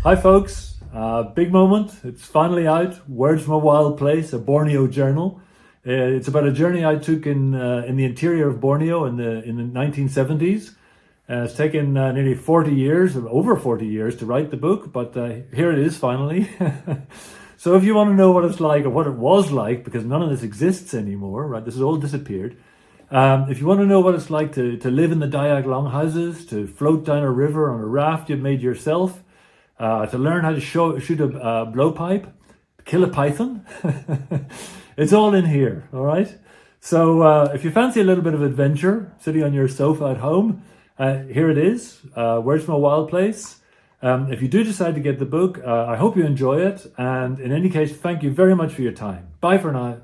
Hi folks, big moment. It's finally out. Words from a Wild Place, a Borneo journal. It's about a journey I took in the interior of Borneo in the 1970s. It's taken nearly 40 years, or over 40 years, to write the book, but here it is finally. So if you want to know what it's like, or what it was like, because none of this exists anymore, right? This has all disappeared. If you want to know what it's like to live in the Dayak longhouses, to float down a river on a raft you've made yourself, to learn how to shoot a blowpipe, kill a python, it's all in here, all right? So if you fancy a little bit of adventure, sitting on your sofa at home, here it is, Words from a Wild Place. If you do decide to get the book, I hope you enjoy it. And in any case, thank you very much for your time. Bye for now.